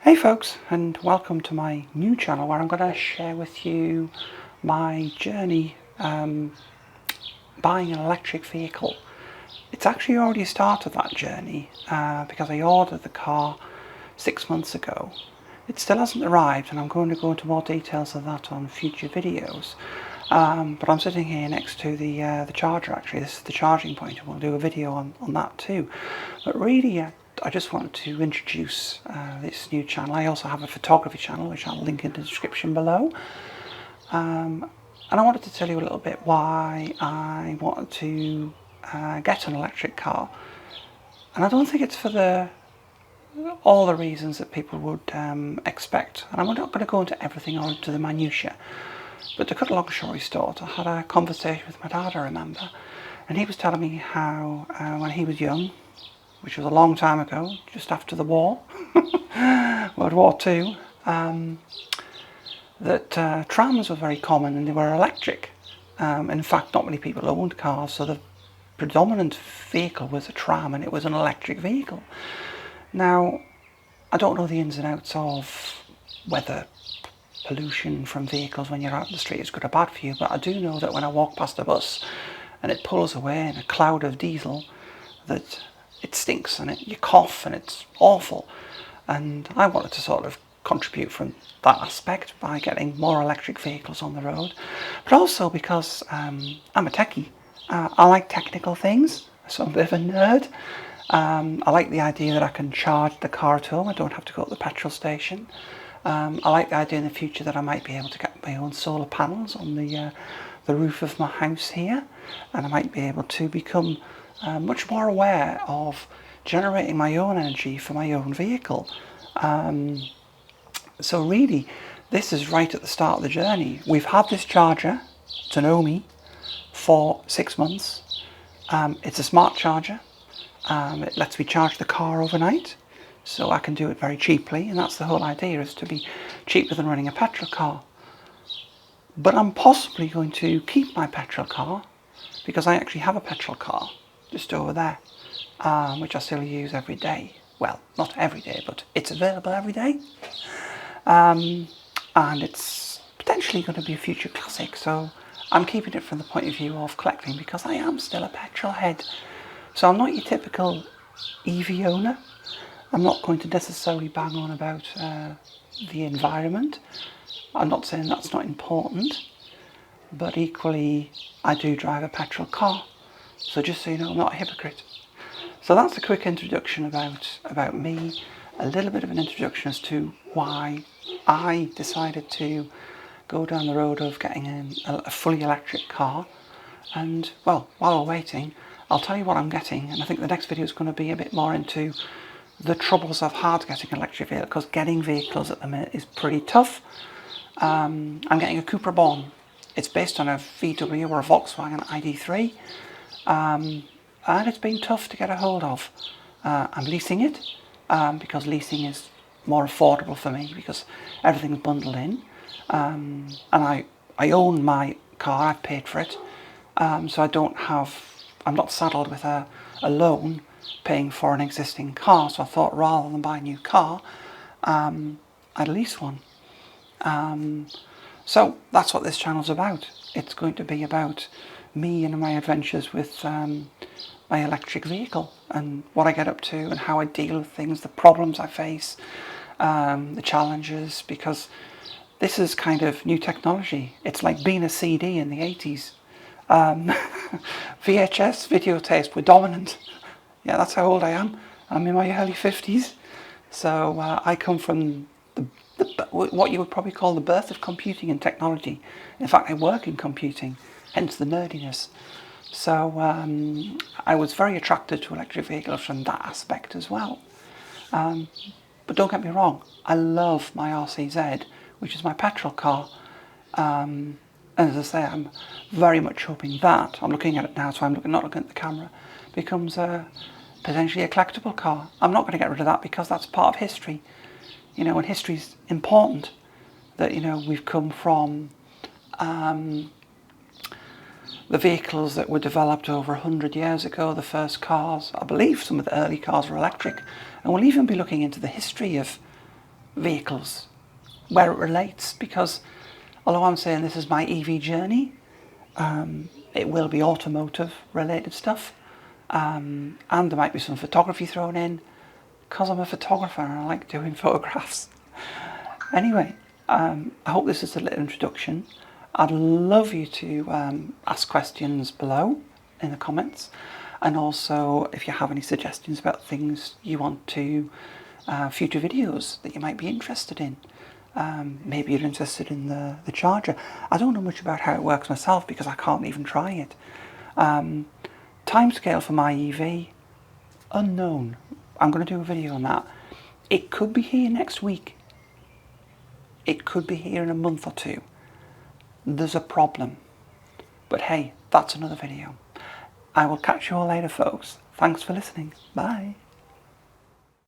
Hey folks, and welcome to my new channel where I'm going to share with you my journey buying an electric vehicle. It's actually already started, that journey, because I ordered the car 6 months ago. It still hasn't arrived, and I'm going to go into more details of that on future videos. But I'm sitting here next to the charger. Actually, this is the charging point, and we'll do a video on that too. But really, I just wanted to introduce this new channel. I also have a photography channel, which I'll link in the description below. And I wanted to tell you a little bit why I wanted to get an electric car. And I don't think it's for all the reasons that people would expect. And I'm not going to go into everything or into the minutiae. But to cut a long story short, I had a conversation with my dad, I remember, and he was telling me how when he was young, which was a long time ago, just after the war, World War II, that trams were very common and they were electric. In fact, not many people owned cars, so the predominant vehicle was a tram, and it was an electric vehicle. Now, I don't know the ins and outs of whether pollution from vehicles when you're out in the street is good or bad for you, but I do know that when I walk past a bus and it pulls away in a cloud of diesel, that it stinks and you cough and it's awful. And I wanted to sort of contribute from that aspect by getting more electric vehicles on the road, but also because I'm a techie. I like technical things, so I'm a bit of a nerd. I like the idea that I can charge the car at home. I don't have to go to the petrol station. I like the idea in the future that I might be able to get my own solar panels on the roof of my house here, and I might be able to become much more aware of generating my own energy for my own vehicle. So really, this is right at the start of the journey. We've had this charger, it's an Omi, for 6 months. It's a smart charger. It lets me charge the car overnight, so I can do it very cheaply, and that's the whole idea, is to be cheaper than running a petrol car. But I'm possibly going to keep my petrol car, because I actually have a petrol car just over there, which I still use every day. Well, not every day, but it's available every day. And it's potentially going to be a future classic, so I'm keeping it from the point of view of collecting, because I am still a petrol head. So I'm not your typical EV owner. I'm not going to necessarily bang on about the environment. I'm not saying that's not important, but equally I do drive a petrol car. So just so you know, I'm not a hypocrite. So that's a quick introduction about me, a little bit of an introduction as to why I decided to go down the road of getting a fully electric car. And well, while we're waiting, I'll tell you what I'm getting, and I think the next video is going to be a bit more into the troubles I've had getting an electric vehicle, because getting vehicles at the minute is pretty tough. I'm getting a Cupra Born. It's based on a VW or a Volkswagen ID3, and it's been tough to get a hold of. I'm leasing it, because leasing is more affordable for me, because everything's bundled in, and I own my car. I've paid for it, so I'm not saddled with a loan paying for an existing car. So I thought, rather than buy a new car, I'd lease one. So that's what this channel's about. It's going to be about me and my adventures with my electric vehicle, and what I get up to and how I deal with things, the problems I face, the challenges, because this is kind of new technology. It's like being a CD in the 80s. VHS videotapes were dominant. Yeah, that's how old I am. I'm in my early 50s. So I come from what you would probably call the birth of computing and technology. In fact, I work in computing, hence the nerdiness. So I was very attracted to electric vehicles from that aspect as well. But don't get me wrong, I love my RCZ, which is my petrol car. And as I say, I'm very much hoping that, I'm looking at it now, so I'm not looking at the camera, becomes potentially a collectible car. I'm not going to get rid of that, because that's part of history. You know, and history's important, that, you know, we've come from the vehicles that were developed over 100 years ago, the first cars. I believe some of the early cars were electric, and we'll even be looking into the history of vehicles where it relates, because although I'm saying this is my EV journey, it will be automotive related stuff, and there might be some photography thrown in because I'm a photographer and I like doing photographs. Anyway, I hope this is a little introduction. I'd love you to ask questions below in the comments, and also if you have any suggestions about things you want to future videos that you might be interested in. Maybe you're interested in the charger. I don't know much about how it works myself because I can't even try it. Timescale for my EV, unknown. I'm going to do a video on that. It could be here next week. It could be here in a month or two. There's a problem. But hey, that's another video. I will catch you all later, folks. Thanks for listening. Bye.